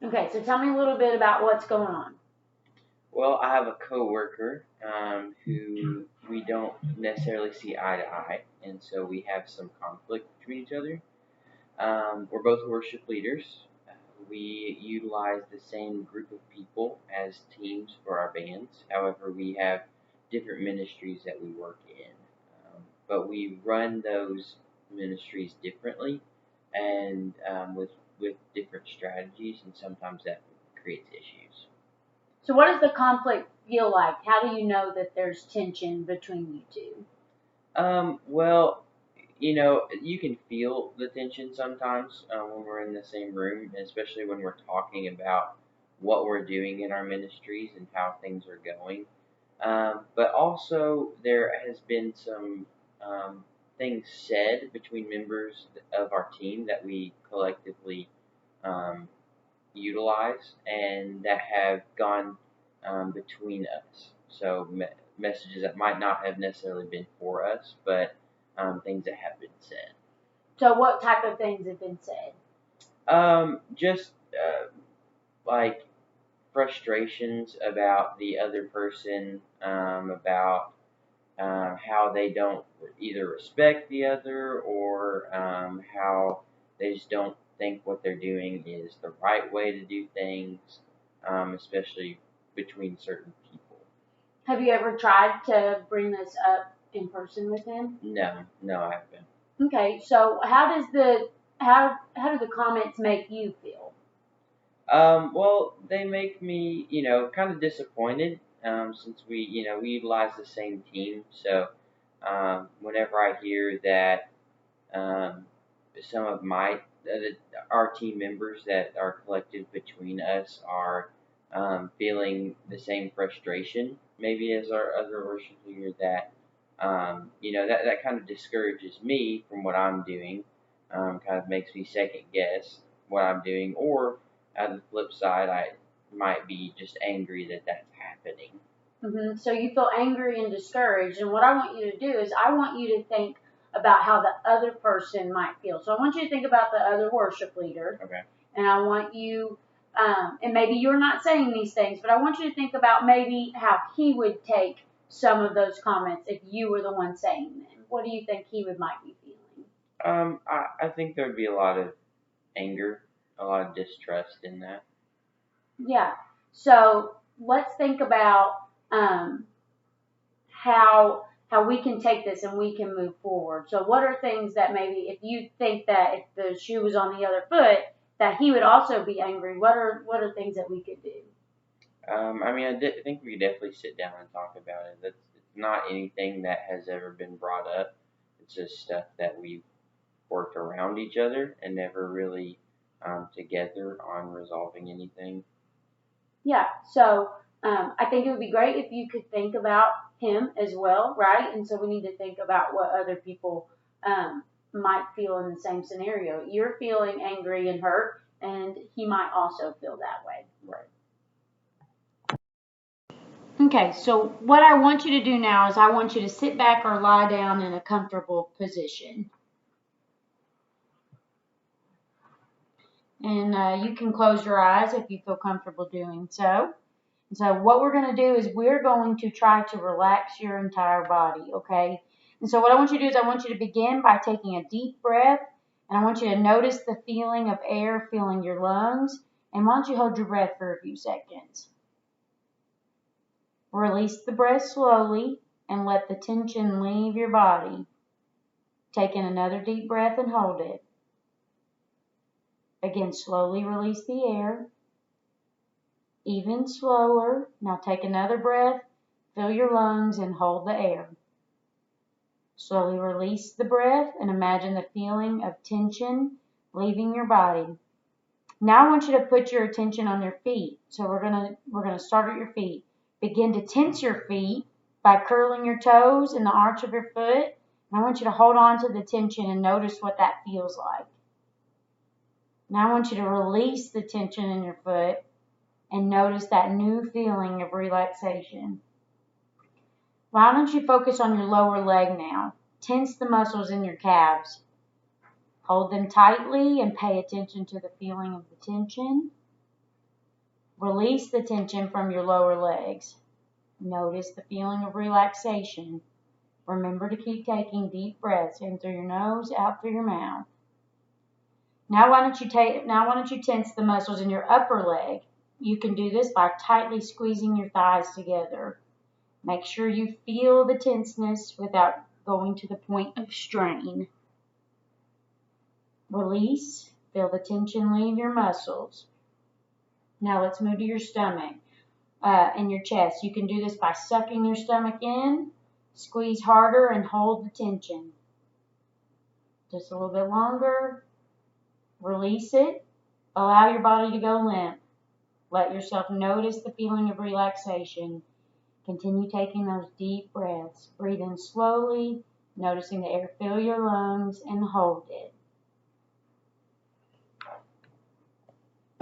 Okay, so tell me a little bit about what's going on. Well, I have a coworker who we don't necessarily see eye to eye, and so we have some conflict between each other. We're both worship leaders. We utilize the same group of people as teams for our bands. However, we have different ministries that we work in, but we run those ministries differently and with different strategies, and sometimes that creates issues. So what does the conflict feel like? How do you know that there's tension between you two? Well, you can feel the tension sometimes when we're in the same room, especially when we're talking about what we're doing in our ministries and how things are going. But also, there has been some things said between members of our team that we collectively um, utilize and that have gone between us. So messages that might not have necessarily been for us, but things that have been said. So what type of things have been said? Just like frustrations about the other person, about how they don't either respect the other or how they just don't think what they're doing is the right way to do things, especially between certain people. Have you ever tried to bring this up in person with him? No, no, I haven't. Okay, so how do the comments make you feel? Well, they make me, kind of disappointed since we utilize the same team. So whenever I hear that um, some of our team members that are collected between us are feeling the same frustration, maybe as our other worship leader, that that kind of discourages me from what I'm doing, kind of makes me second guess what I'm doing, or on the flip side, I might be just angry that that's happening. So you feel angry and discouraged, and what I want you to do is I want you to think about how the other person might feel. So I want you to think about the other worship leader, Okay. and I want you, and maybe you're not saying these things, but I want you to think about maybe how he would take some of those comments if you were the one saying them. What do you think might be feeling? I think there'd be a lot of anger, a lot of distrust in that. Yeah. So let's think about um, how we can take this and we can move forward. So what are things that maybe if you think that if the shoe was on the other foot that he would also be angry, what are things that we could do? I think we could definitely sit down and talk about it. It's not anything that has ever been brought up. It's just stuff that we've worked around each other and never really together on resolving anything. Yeah. So I think it would be great if you could think about him as well, right? And so we need to think about what other people might feel in the same scenario. You're feeling angry and hurt, and he might also feel that way. Right. Okay, so what I want you to do now is I want you to sit back or lie down in a comfortable position. And you can close your eyes if you feel comfortable doing so. And so what we're going to do is we're going to try to relax your entire body, okay? And so what I want you to do is I want you to begin by taking a deep breath, and I want you to notice the feeling of air filling your lungs. And why don't you hold your breath for a few seconds? Release the breath slowly and let the tension leave your body. Take in another deep breath and hold it. Again, slowly release the air. Even slower. Now take another breath, fill your lungs, and hold the air. Slowly release the breath and imagine the feeling of tension leaving your body. Now I want you to put your attention on your feet. So we're gonna start at your feet. Begin to tense your feet by curling your toes in the arch of your foot. And I want you to hold on to the tension and notice what that feels like. Now I want you to release the tension in your foot and notice that new feeling of relaxation. Why don't you focus on your lower leg now? Tense the muscles in your calves. Hold them tightly and pay attention to the feeling of the tension. Release the tension from your lower legs. Notice the feeling of relaxation. Remember to keep taking deep breaths in through your nose, out through your mouth. Now why don't you tense the muscles in your upper leg? You can do this by tightly squeezing your thighs together. Make sure you feel the tenseness without going to the point of strain. Release. Feel the tension leave your muscles. Now let's move to your stomach and your chest. You can do this by sucking your stomach in, squeeze harder, and hold the tension. Just a little bit longer. Release it. Allow your body to go limp. Let yourself notice the feeling of relaxation. Continue taking those deep breaths. Breathe in slowly, noticing the air fill your lungs, and hold it.